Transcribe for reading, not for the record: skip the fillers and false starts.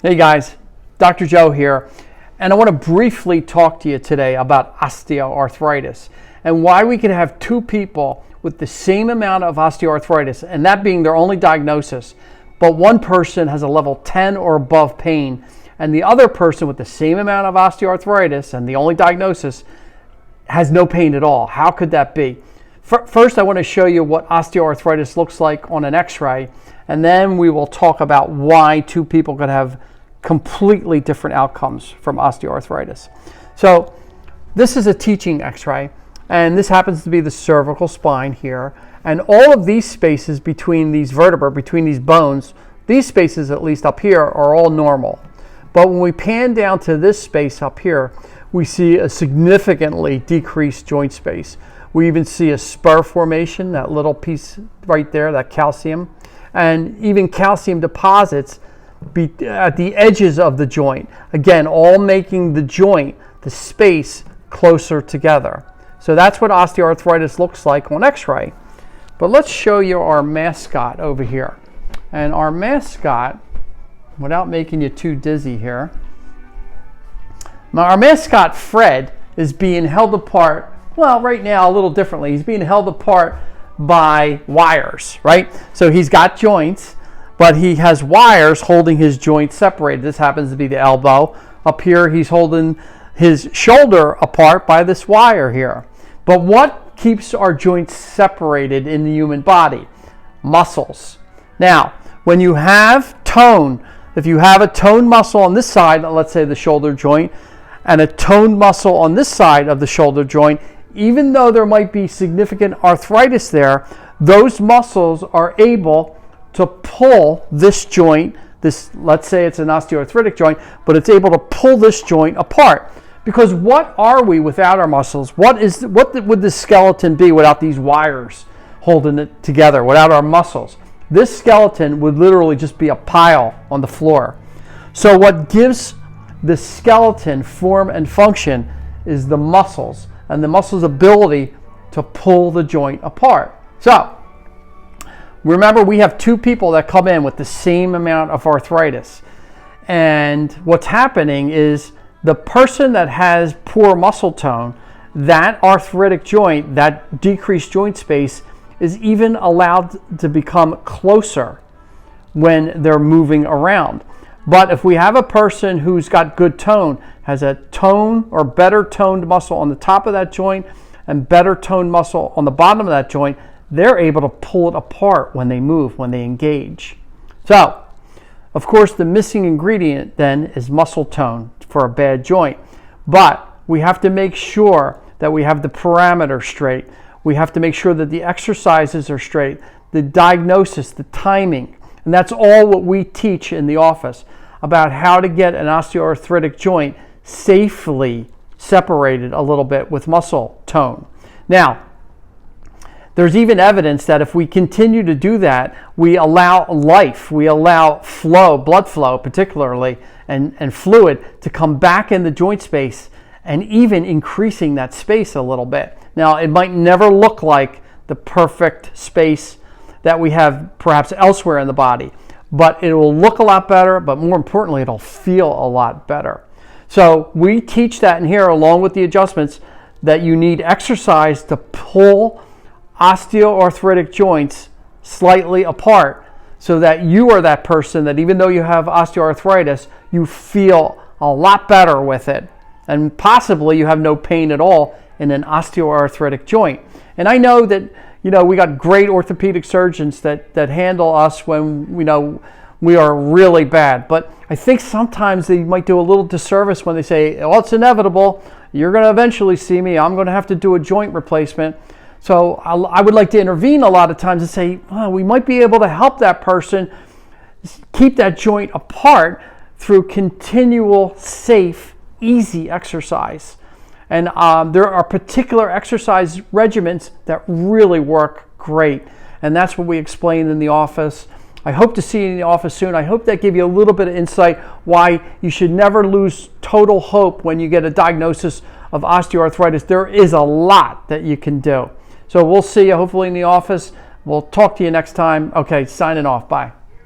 Hey guys, Dr. Joe here, and I want to briefly talk to you today about osteoarthritis and why we can have two people with the same amount of osteoarthritis, and that being their only diagnosis, but one person has a level 10 or above pain, and the other person with the same amount of osteoarthritis and the only diagnosis has no pain at all. How could that be? First, I want to show you what osteoarthritis looks like on an x-ray, and then we will talk about why two people could have completely different outcomes from osteoarthritis. So this is a teaching x-ray, and this happens to be the cervical spine here, and all of these spaces between these vertebrae, between these bones, these spaces at least up here are all normal. But when we pan down to this space up here, we see a significantly decreased joint space. We even see a spur formation, that little piece right there, that calcium, and even calcium deposits at the edges of the joint. Again, all making the joint, the space, closer together. So that's what osteoarthritis looks like on x-ray. But let's show you our mascot over here. And our mascot, without making you too dizzy here, now our mascot Fred is being held apart, well, right now a little differently. He's being held apart by wires, right? So he's got joints, but he has wires holding his joints separated. This happens to be the elbow. Up here, he's holding his shoulder apart by this wire here. But what keeps our joints separated in the human body? Muscles. Now, when you have tone, if you have a toned muscle on this side, let's say the shoulder joint, and a toned muscle on this side of the shoulder joint, even though there might be significant arthritis there, those muscles are able to pull this joint, this, let's say it's an osteoarthritic joint, but it's able to pull this joint apart. Because what are we without our muscles? What would the skeleton be without these wires holding it together, without our muscles? This skeleton would literally just be a pile on the floor. So what gives the skeleton form and function is the muscles, and the muscles' ability to pull the joint apart. So remember, we have two people that come in with the same amount of arthritis. And what's happening is the person that has poor muscle tone, that arthritic joint, that decreased joint space, is even allowed to become closer when they're moving around. But if we have a person who's got good tone, has a tone or better toned muscle on the top of that joint and better toned muscle on the bottom of that joint, they're able to pull it apart when they move, when they engage. So, of course, the missing ingredient then is muscle tone for a bad joint. But we have to make sure that we have the parameters straight. We have to make sure that the exercises are straight, the diagnosis, the timing. And that's all what we teach in the office about how to get an osteoarthritic joint safely separated a little bit with muscle tone. Now, there's even evidence that if we continue to do that, we allow life, we allow flow, blood flow particularly, and fluid to come back in the joint space and even increasing that space a little bit. Now, it might never look like the perfect space that we have perhaps elsewhere in the body, but it will look a lot better, but more importantly, it'll feel a lot better. So we teach that in here along with the adjustments that you need exercise to pull osteoarthritic joints slightly apart so that you are that person that even though you have osteoarthritis, you feel a lot better with it. And possibly you have no pain at all in an osteoarthritic joint. And I know that, we got great orthopedic surgeons that handle us when, we are really bad. But I think sometimes they might do a little disservice when they say, well, it's inevitable. You're going to eventually see me. I'm going to have to do a joint replacement. So I would like to intervene a lot of times and say, well, we might be able to help that person keep that joint apart through continual, safe, easy exercise. And there are particular exercise regimens that really work great. And that's what we explain in the office. I hope to see you in the office soon. I hope that gave you a little bit of insight why you should never lose total hope when you get a diagnosis of osteoarthritis. There is a lot that you can do. So we'll see you hopefully in the office. We'll talk to you next time. Okay, signing off. Bye.